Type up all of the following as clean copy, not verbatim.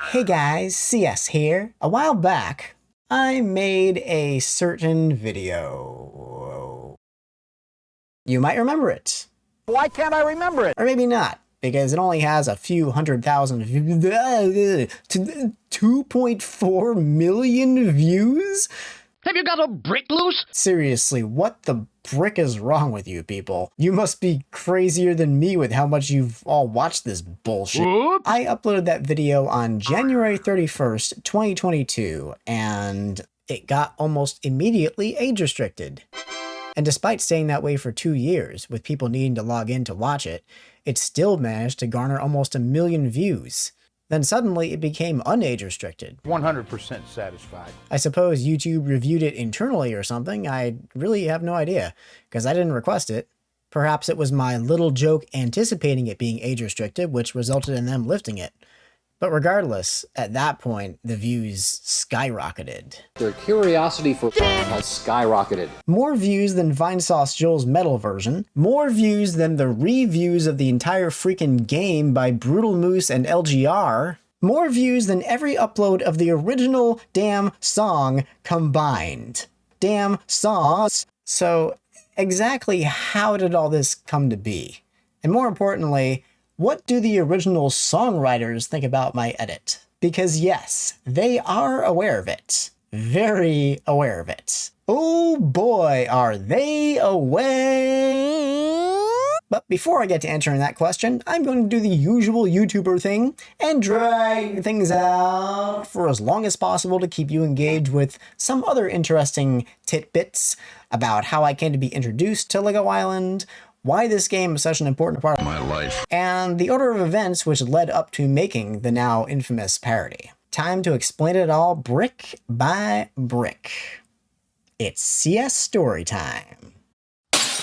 Hey guys, CS here. A while back, I made a certain video. You might remember it. Why can't I remember it? Or maybe not, because it only has a few 100,000 views. 2.4 million views? Have you got a brick loose? Seriously, what the brick is wrong with you people? You must be crazier than me with how much you've all watched this bullshit. Oops. I uploaded that video on January 31st, 2022, and it got almost immediately age restricted. And despite staying that way for 2 years, with people needing to log in to watch it, it still managed to garner almost 1 million views. Then suddenly it became unage restricted. 100% satisfied. I suppose YouTube reviewed it internally or something. I really have no idea, because I didn't request it. Perhaps it was my little joke anticipating it being age restricted, which resulted in them lifting it. But regardless, at that point, the views skyrocketed. Their curiosity for has skyrocketed. More views than Vinesauce Joel's metal version. More views than the reviews of the entire freaking game by Brutal Moose and LGR. More views than every upload of the original damn song combined. Damn songs. So exactly how did all this come to be? And more importantly, what do the original songwriters think about my edit? Because yes, they are aware of it. Very aware of it. Oh boy, are they aware! But before I get to answering that question, I'm going to do the usual YouTuber thing and drag things out for as long as possible to keep you engaged with some other interesting tidbits about how I came to be introduced to Lego Island, why this game is such an important part of my life, and the order of events which led up to making the now infamous parody. Time to explain it all brick by brick. It's CS story time.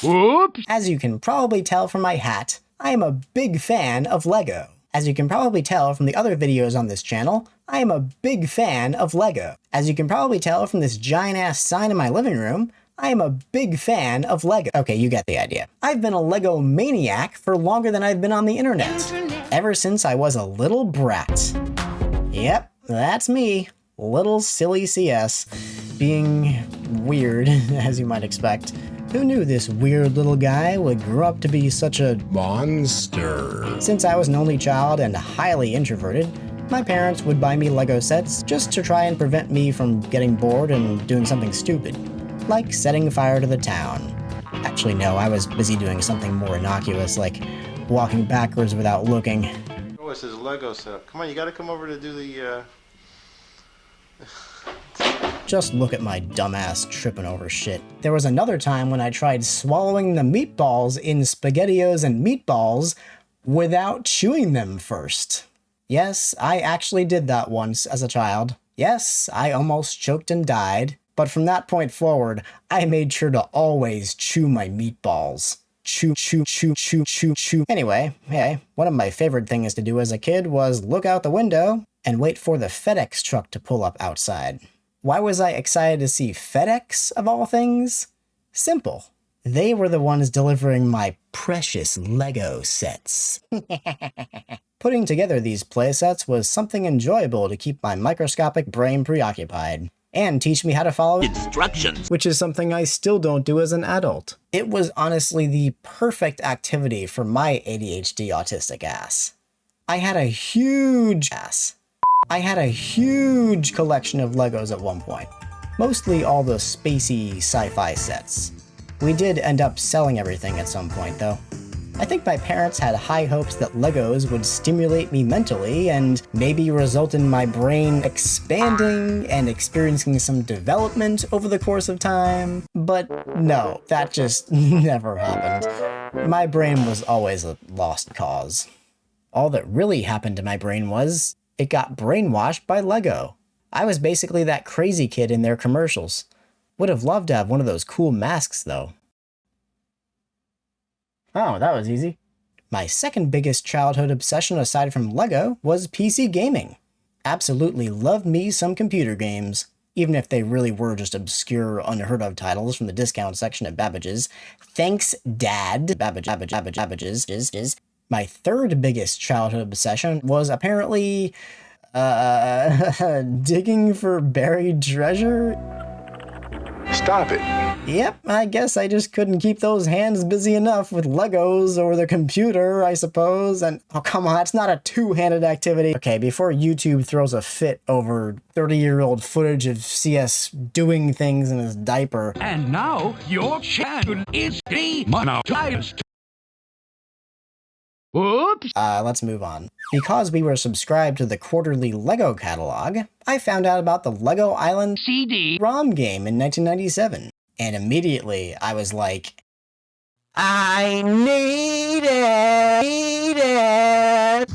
Oops. As you can probably tell from my hat, I am a big fan of Lego. As you can probably tell from the other videos on this channel, I am a big fan of Lego. As you can probably tell from this giant ass sign in my living room, I am a big fan of Lego. Okay, you get the idea. I've been a Lego maniac for longer than I've been on the internet. Ever since I was a little brat. Yep, that's me. Little silly CS. Being weird, as you might expect. Who knew this weird little guy would grow up to be such a monster? Since I was an only child and highly introverted, my parents would buy me Lego sets just to try and prevent me from getting bored and doing something stupid. Like setting fire to the town. Actually, no, I was busy doing something more innocuous, like walking backwards without looking. Oh, it's his Lego setup. Come on, you gotta come over to do the, Just look at my dumbass tripping over shit. There was another time when I tried swallowing the meatballs in SpaghettiOs and Meatballs without chewing them first. Yes, I actually did that once as a child. Yes, I almost choked and died. But from that point forward, I made sure to always chew my meatballs. Chew, chew, chew, chew, chew, chew. Anyway, hey, one of my favorite things to do as a kid was look out the window and wait for the FedEx truck to pull up outside. Why was I excited to see FedEx, of all things? Simple. They were the ones delivering my precious Lego sets. Putting together these playsets was something enjoyable to keep my microscopic brain preoccupied. And teach me how to follow instructions, which is something I still don't do as an adult. It was honestly the perfect activity for my ADHD autistic ass. I had a huge collection of Legos at one point. Mostly all the spacey sci-fi sets. We did end up selling everything at some point though. I think my parents had high hopes that Legos would stimulate me mentally and maybe result in my brain expanding and experiencing some development over the course of time. But no, that just never happened. My brain was always a lost cause. All that really happened to my brain was, it got brainwashed by Lego. I was basically that crazy kid in their commercials. Would have loved to have one of those cool masks though. Oh, that was easy. My second biggest childhood obsession aside from Lego was PC gaming. Absolutely loved me some computer games, even if they really were just obscure, unheard of titles from the discount section at Babbage's. Thanks, Dad. Babbage's. My third biggest childhood obsession was apparently Digging for buried treasure? Stop it. Yep, I guess I just couldn't keep those hands busy enough with Legos or the computer, I suppose. And, oh, come on, it's not a two-handed activity. Okay, before YouTube throws a fit over 30-year-old footage of CS doing things in his diaper. And now your channel is demonetized. Oops. Let's move on. Because we were subscribed to the quarterly LEGO catalog, I found out about the LEGO Island CD-ROM game in 1997. And immediately, I was like, I need it!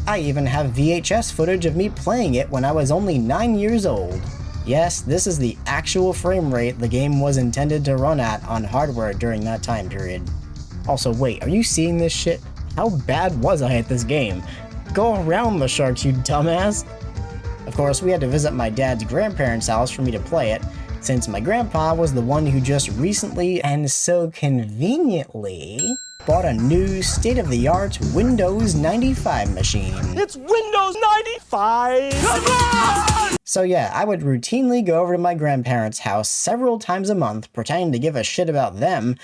I even have VHS footage of me playing it when I was only 9 years old. Yes, this is the actual frame rate the game was intended to run at on hardware during that time period. Also, wait, are you seeing this shit? How bad was I at this game? Go around the sharks, you dumbass! Of course, we had to visit my dad's grandparents' house for me to play it, since my grandpa was the one who just recently, and so conveniently, bought a new state-of-the-art Windows 95 machine. It's Windows 95! Come on! So yeah, I would routinely go over to my grandparents' house several times a month, pretending to give a shit about them,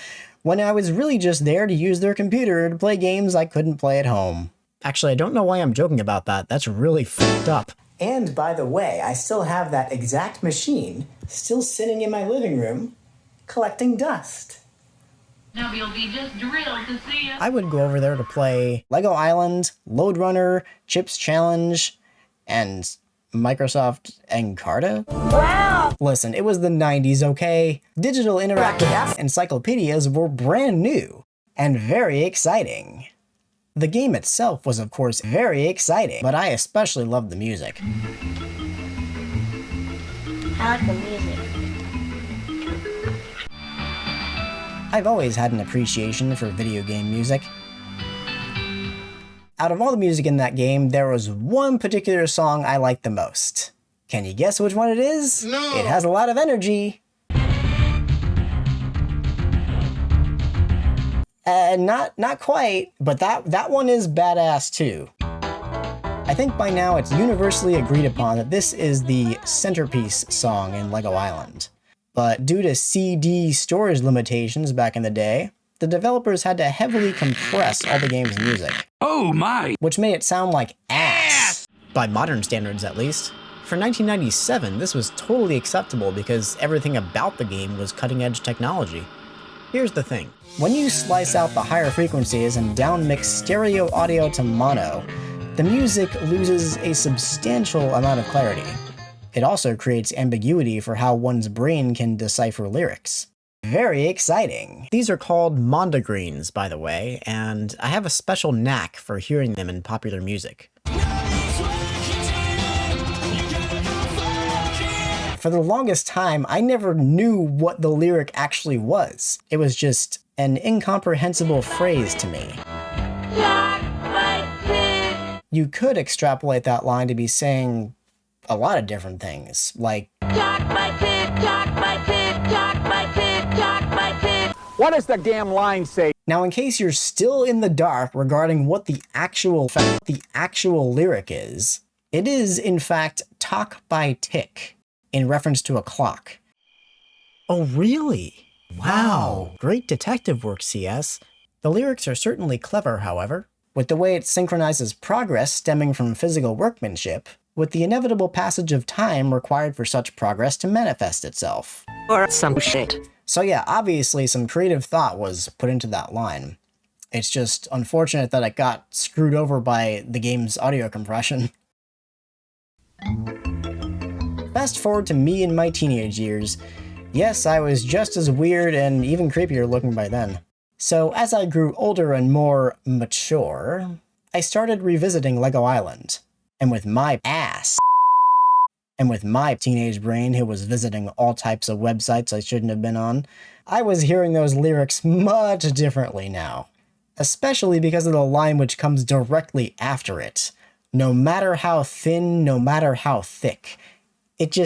when I was really just there to use their computer to play games I couldn't play at home. Actually, I don't know why I'm joking about that. That's really fucked up. And by the way, I still have that exact machine still sitting in my living room, collecting dust. Now you'll be just drilled to see it. I would go over there to play Lego Island, Lode Runner, Chips Challenge, and Microsoft Encarta? Wow! Listen, it was the 90s, okay? Digital interactive encyclopedias were brand new and very exciting. The game itself was, of course, very exciting, but I especially loved the music. I like the music. I've always had an appreciation for video game music. Out of all the music in that game, there was one particular song I liked the most. Can you guess which one it is? No! It has a lot of energy. Not quite, but that one is badass too. I think by now it's universally agreed upon that this is the centerpiece song in Lego Island. But due to CD storage limitations back in the day, the developers had to heavily compress all the game's music. Oh my! Which made it sound like ass! By modern standards, at least. For 1997, this was totally acceptable because everything about the game was cutting-edge technology. Here's the thing. When you slice out the higher frequencies and downmix stereo audio to mono, the music loses a substantial amount of clarity. It also creates ambiguity for how one's brain can decipher lyrics. Very exciting. These are called mondegreens, by the way, and I have a special knack for hearing them in popular music. For the longest time, I never knew what the lyric actually was. It was just an incomprehensible phrase to me. You could extrapolate that line to be saying a lot of different things, like What does the damn line say? Now, in case you're still in the dark regarding what the actual lyric is, it is, in fact, talk by tick, in reference to a clock. Oh, really? Wow. Great detective work, CS. The lyrics are certainly clever, however, with the way it synchronizes progress stemming from physical workmanship, with the inevitable passage of time required for such progress to manifest itself. Or some shit. So yeah, obviously some creative thought was put into that line. It's just unfortunate that it got screwed over by the game's audio compression. Fast forward to me in my teenage years. Yes, I was just as weird and even creepier looking by then. So as I grew older and more mature, I started revisiting Lego Island. And with my ass, and with my teenage brain who was visiting all types of websites I shouldn't have been on, I was hearing those lyrics much differently now. Especially because of the line which comes directly after it. No matter how thin, no matter how thick. It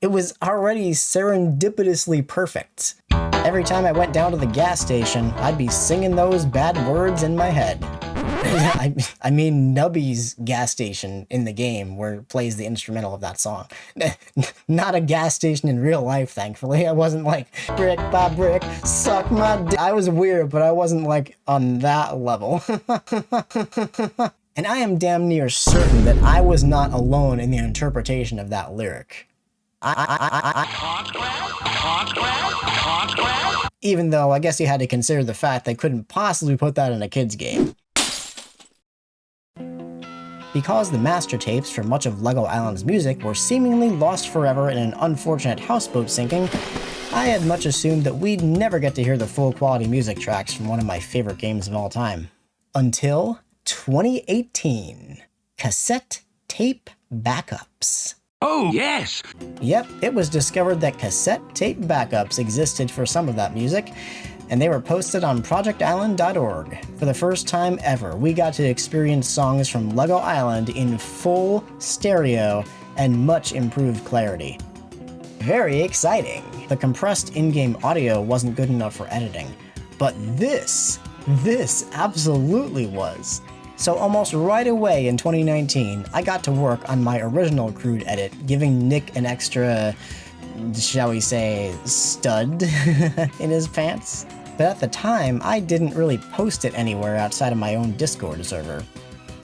was already serendipitously perfect. Every time I went down to the gas station, I'd be singing those bad words in my head. I mean Nubby's gas station in the game where it plays the instrumental of that song. Not a gas station in real life, thankfully. I wasn't like, brick by brick, suck my dick. I was weird, but I wasn't like on that level. And I am damn near certain that I was not alone in the interpretation of that lyric. Even though I guess you had to consider the fact they couldn't possibly put that in a kid's game. Because the master tapes for much of LEGO Island's music were seemingly lost forever in an unfortunate houseboat sinking, I had much assumed that we'd never get to hear the full quality music tracks from one of my favorite games of all time. Until 2018. Cassette tape backups. Oh, yes! Yep, it was discovered that cassette tape backups existed for some of that music, and they were posted on projectisland.org. For the first time ever, we got to experience songs from LEGO Island in full stereo and much improved clarity. Very exciting! The compressed in-game audio wasn't good enough for editing, but this absolutely was. So almost right away in 2019, I got to work on my original crude edit, giving Nick an extra, shall we say, stud in his pants. But at the time, I didn't really post it anywhere outside of my own Discord server.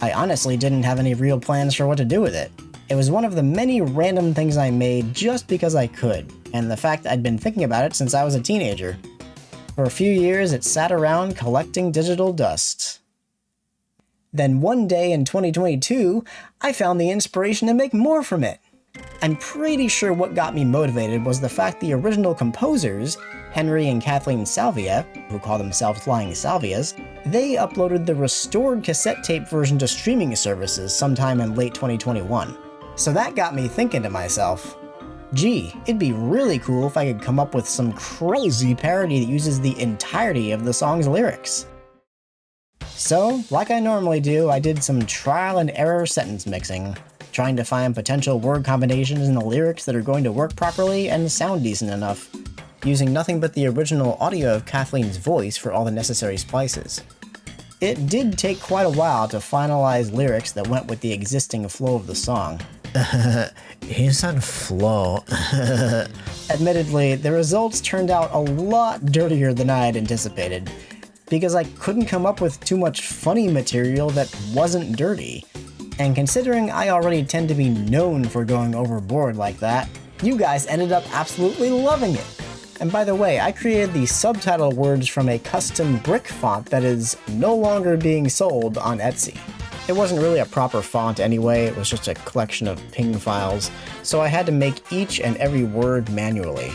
I honestly didn't have any real plans for what to do with it. It was one of the many random things I made just because I could, and the fact I'd been thinking about it since I was a teenager. For a few years, it sat around collecting digital dust. Then one day in 2022, I found the inspiration to make more from it. I'm pretty sure what got me motivated was the fact the original composers, Henry and Kathleen Salvia, who call themselves Flying Salvias, they uploaded the restored cassette tape version to streaming services sometime in late 2021. So that got me thinking to myself, gee, it'd be really cool if I could come up with some crazy parody that uses the entirety of the song's lyrics. So, like I normally do, I did some trial and error sentence mixing, trying to find potential word combinations in the lyrics that are going to work properly and sound decent enough, using nothing but the original audio of Kathleen's voice for all the necessary splices. It did take quite a while to finalize lyrics that went with the existing flow of the song. He said flow. Admittedly, the results turned out a lot dirtier than I had anticipated, because I couldn't come up with too much funny material that wasn't dirty. And considering I already tend to be known for going overboard like that, you guys ended up absolutely loving it. And by the way, I created the subtitle words from a custom brick font that is no longer being sold on Etsy. It wasn't really a proper font anyway, it was just a collection of ping files, so I had to make each and every word manually.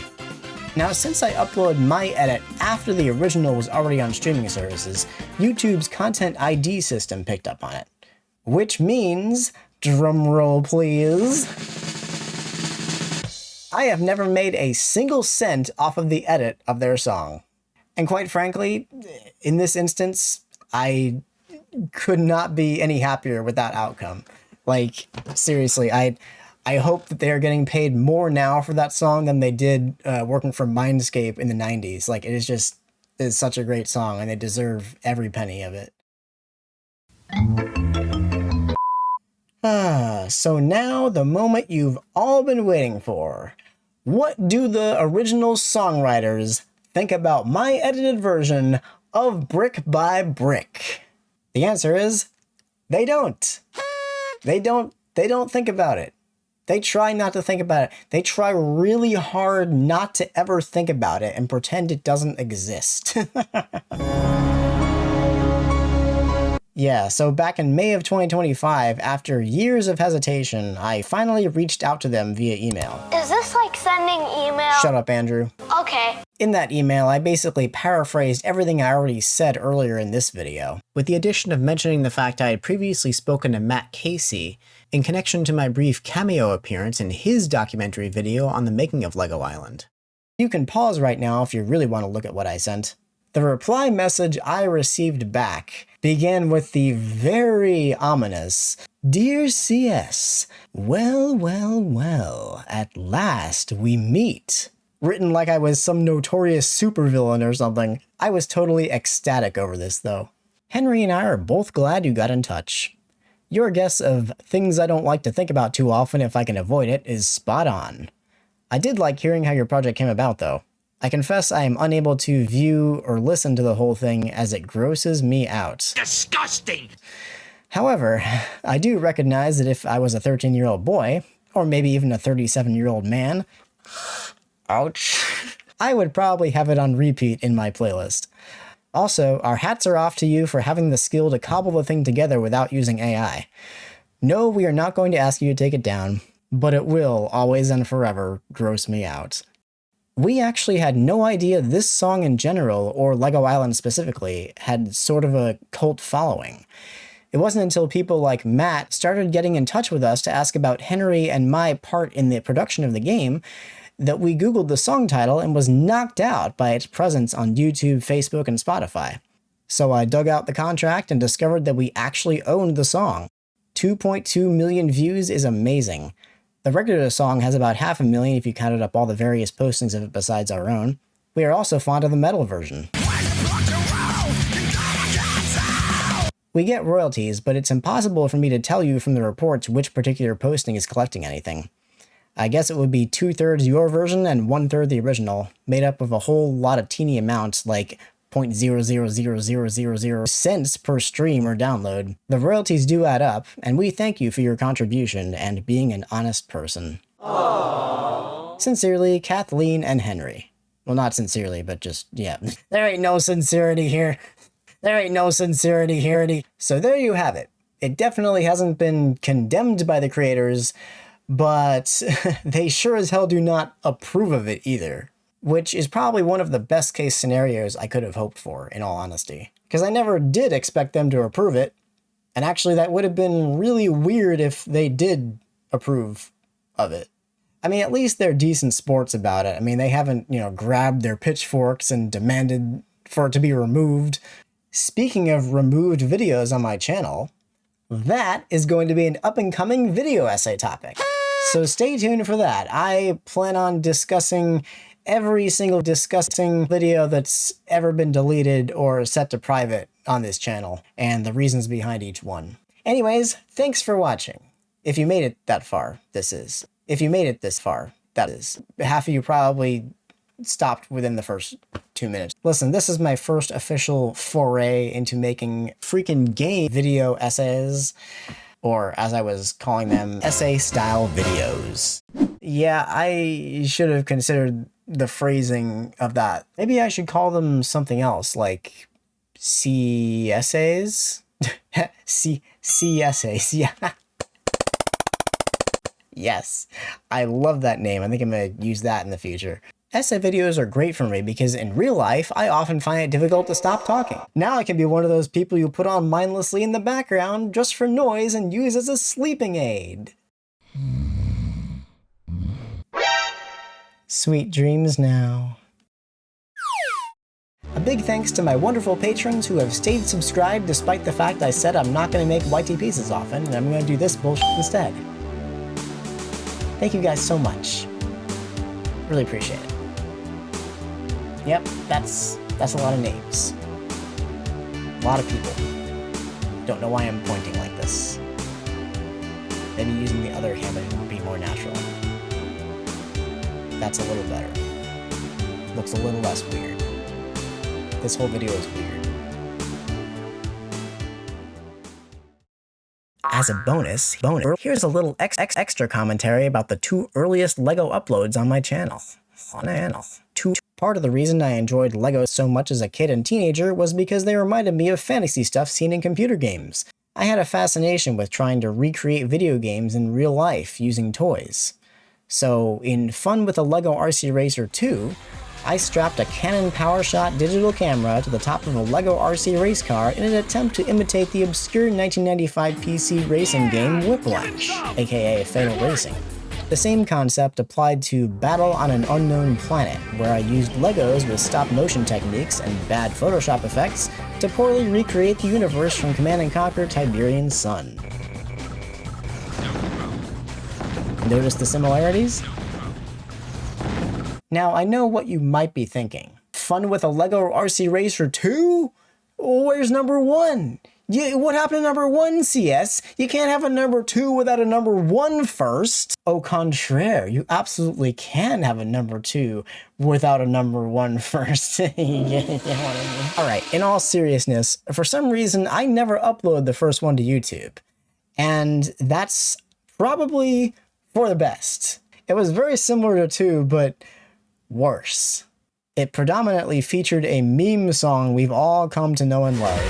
Now, since I uploaded my edit after the original was already on streaming services, YouTube's Content ID system picked up on it. Which means, drumroll please, I have never made a single cent off of the edit of their song. And quite frankly, in this instance, I could not be any happier with that outcome. Like, seriously, I hope that they are getting paid more now for that song than they did working for Mindscape in the 90s. Like, it's such a great song, and they deserve every penny of it. So now the moment you've all been waiting for. What do the original songwriters think about my edited version of Brick by Brick? The answer is, they don't. They don't think about it. They try not to think about it. They try really hard not to ever think about it and pretend it doesn't exist. Yeah, so back in May of 2025, after years of hesitation, I finally reached out to them via email. Is this like sending email? Shut up, Andrew. Okay. In that email, I basically paraphrased everything I already said earlier in this video, with the addition of mentioning the fact I had previously spoken to Matt Casey in connection to my brief cameo appearance in his documentary video on the making of LEGO Island. You can pause right now if you really want to look at what I sent. The reply message I received back began with the very ominous, "Dear CS, well, at last we meet." Written like I was some notorious supervillain or something. I was totally ecstatic over this, though. Henry and I are both glad you got in touch. Your guess of things I don't like to think about too often if I can avoid it is spot on. I did like hearing how your project came about, though. I confess I am unable to view or listen to the whole thing as it grosses me out. Disgusting! However, I do recognize that if I was a 13-year-old boy, or maybe even a 37-year-old man, ouch, I would probably have it on repeat in my playlist. Also, our hats are off to you for having the skill to cobble the thing together without using AI. No, we are not going to ask you to take it down, but it will, always and forever, gross me out. We actually had no idea this song in general, or Lego Island specifically, had sort of a cult following. It wasn't until people like Matt started getting in touch with us to ask about Henry and my part in the production of the game that we Googled the song title and was knocked out by its presence on YouTube, Facebook, and Spotify. So I dug out the contract and discovered that we actually owned the song. 2.2 million views is amazing. The regular song has about 500,000 if you counted up all the various postings of it besides our own. We are also fond of the metal version. We get royalties, but it's impossible for me to tell you from the reports which particular posting is collecting anything. I guess it would be 2/3 your version and 1/3 the original, made up of a whole lot of teeny amounts like 0.000000 cents per stream or download. The royalties do add up, and we thank you for your contribution and being an honest person. Aww. Sincerely, Kathleen and Henry. Well, not sincerely, but just, yeah. There ain't no sincerity here. There ain't no sincerity here. So there you have it. It definitely hasn't been condemned by the creators, but they sure as hell do not approve of it either. Which is probably one of the best case scenarios I could have hoped for, in all honesty. Because I never did expect them to approve it. And actually that would have been really weird if they did approve of it. I mean, at least they're decent sports about it. I mean, they haven't, grabbed their pitchforks and demanded for it to be removed. Speaking of removed videos on my channel, that is going to be an up-and-coming video essay topic. So stay tuned for that. I plan on discussing every single disgusting video that's ever been deleted or set to private on this channel, and the reasons behind each one. Anyways, thanks for watching. If you made it that far, this is. If you made it this far, that is. Half of you probably stopped within the first 2 minutes. Listen, this is my first official foray into making freaking game video essays, or as I was calling them, essay-style videos. Yeah, I should have considered the phrasing of that. Maybe I should call them something else, like C essays? C essays, yeah. Yes, I love that name. I think I'm gonna use that in the future. Essay videos are great for me because in real life, I often find it difficult to stop talking. Now I can be one of those people you put on mindlessly in the background just for noise and use as a sleeping aid. Sweet dreams now. A big thanks to my wonderful patrons who have stayed subscribed despite the fact I said I'm not going to make YT pieces often and I'm going to do this bullshit instead. Thank you guys so much. Really appreciate it. Yep, that's a lot of names. A lot of people. Don't know why I'm pointing like this. Maybe using the other hand would be more natural. That's a little better. Looks a little less weird. This whole video is weird. As a bonus, here's a little extra commentary about the 2 earliest LEGO uploads on my channel. Part of the reason I enjoyed LEGO so much as a kid and teenager was because they reminded me of fantasy stuff seen in computer games. I had a fascination with trying to recreate video games in real life using toys. So, in Fun with a LEGO RC Racer 2, I strapped a Canon PowerShot digital camera to the top of a LEGO RC race car in an attempt to imitate the obscure 1995 PC racing game Whiplash, aka Fatal Racing. The same concept applied to Battle on an Unknown Planet, where I used Legos with stop-motion techniques and bad Photoshop effects to poorly recreate the universe from Command & Conquer Tiberian Sun. Notice the similarities? Now, I know what you might be thinking. Fun with a LEGO RC Racer 2? Where's number 1? What happened to number 1, CS? You can't have a number 2 without a number 1 first. Au contraire, you absolutely can have a number 2 without a number 1 first. You know what I mean? Alright, in all seriousness, for some reason, I never upload the first one to YouTube. And that's probably for the best. It was very similar to 2, but worse. It predominantly featured a meme song we've all come to know and love.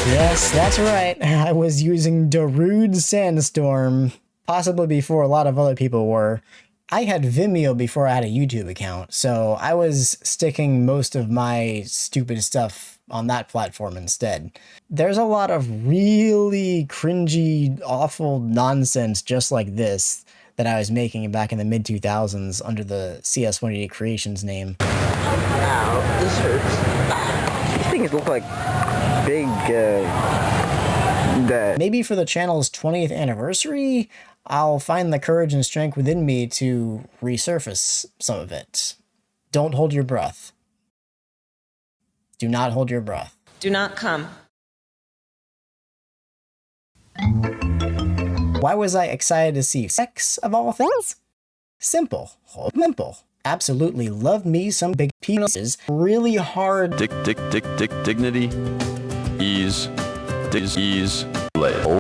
Yes, that's right. I was using Darude Sandstorm, possibly before a lot of other people were. I had Vimeo before I had a YouTube account, so I was sticking most of my stupid stuff on that platform instead. There's a lot of really cringy, awful nonsense just like this that I was making back in the mid-2000s under the CS188 Creations name. Ow, this hurts. These things look like big, Maybe for the channel's 20th anniversary, I'll find the courage and strength within me to resurface some of it. Don't hold your breath. Do not hold your breath. Do not come. Why was I excited to see sex of all things? Simple. Simple. Absolutely love me some big penises. Really hard. Dignity. Ease. Play.